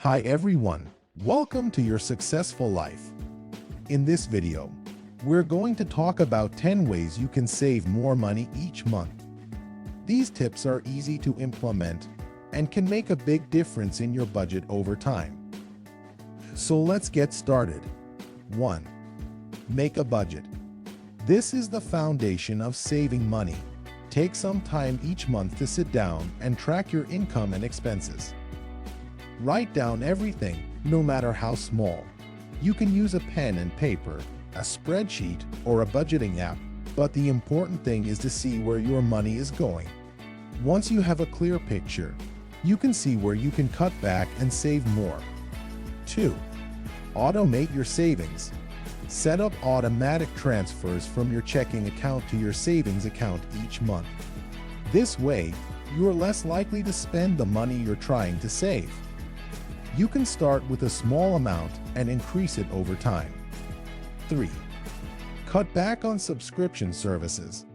Hi everyone, welcome to Your Successful Life. In this video, we're going to talk about 10 ways you can save more money each month. These tips are easy to implement and can make a big difference in your budget over time. So let's get started. 1. Make a budget. This is the foundation of saving money. Take some time each month to sit down and track your income and expenses. Write down everything, no matter how small. You can use a pen and paper, a spreadsheet, or a budgeting app, but the important thing is to see where your money is going. Once you have a clear picture, you can see where you can cut back and save more. 2. Automate your savings. Set up automatic transfers from your checking account to your savings account each month. This way, you're less likely to spend the money you're trying to save. You can start with a small amount and increase it over time. 3. Cut back on subscription services.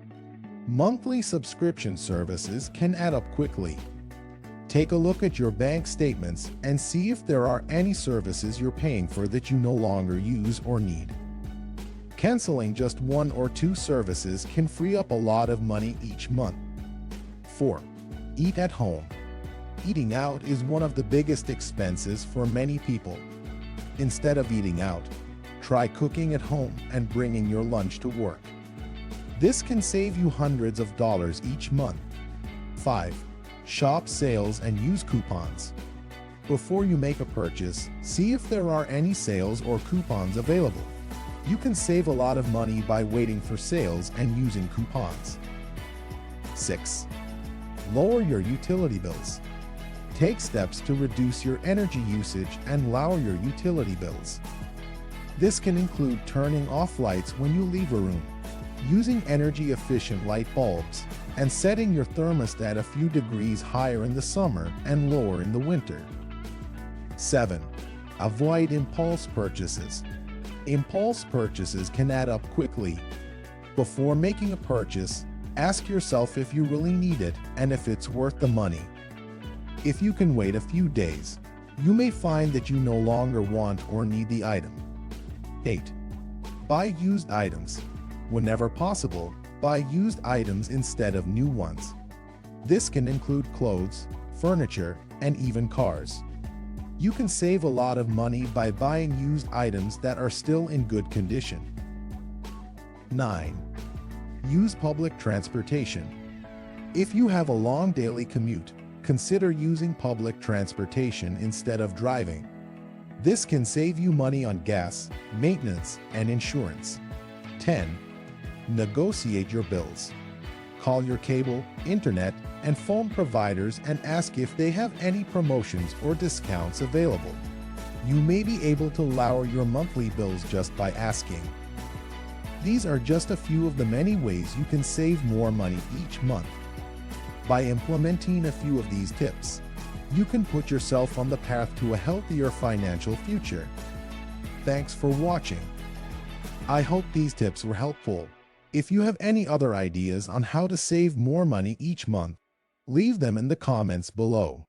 Monthly subscription services can add up quickly. Take a look at your bank statements and see if there are any services you're paying for that you no longer use or need. Canceling just one or two services can free up a lot of money each month. 4. Eat at home. Eating out is one of the biggest expenses for many people. Instead of eating out, try cooking at home and bringing your lunch to work. This can save you hundreds of dollars each month. 5. Shop sales and use coupons. Before you make a purchase, see if there are any sales or coupons available. You can save a lot of money by waiting for sales and using coupons. 6. Lower your utility bills. Take steps to reduce your energy usage and lower your utility bills. This can include turning off lights when you leave a room, using energy-efficient light bulbs, and setting your thermostat a few degrees higher in the summer and lower in the winter. 7. Avoid impulse purchases. Impulse purchases can add up quickly. Before making a purchase, ask yourself if you really need it and if it's worth the money. If you can wait a few days, you may find that you no longer want or need the item. 8. Buy used items. Whenever possible, buy used items instead of new ones. This can include clothes, furniture, and even cars. You can save a lot of money by buying used items that are still in good condition. 9. Use public transportation. If you have a long daily commute, consider using public transportation instead of driving. This can save you money on gas, maintenance, and insurance. 10. Negotiate your bills. Call your cable, internet, and phone providers and ask if they have any promotions or discounts available. You may be able to lower your monthly bills just by asking. These are just a few of the many ways you can save more money each month. By implementing a few of these tips, you can put yourself on the path to a healthier financial future. Thanks for watching. I hope these tips were helpful. If you have any other ideas on how to save more money each month, leave them in the comments below.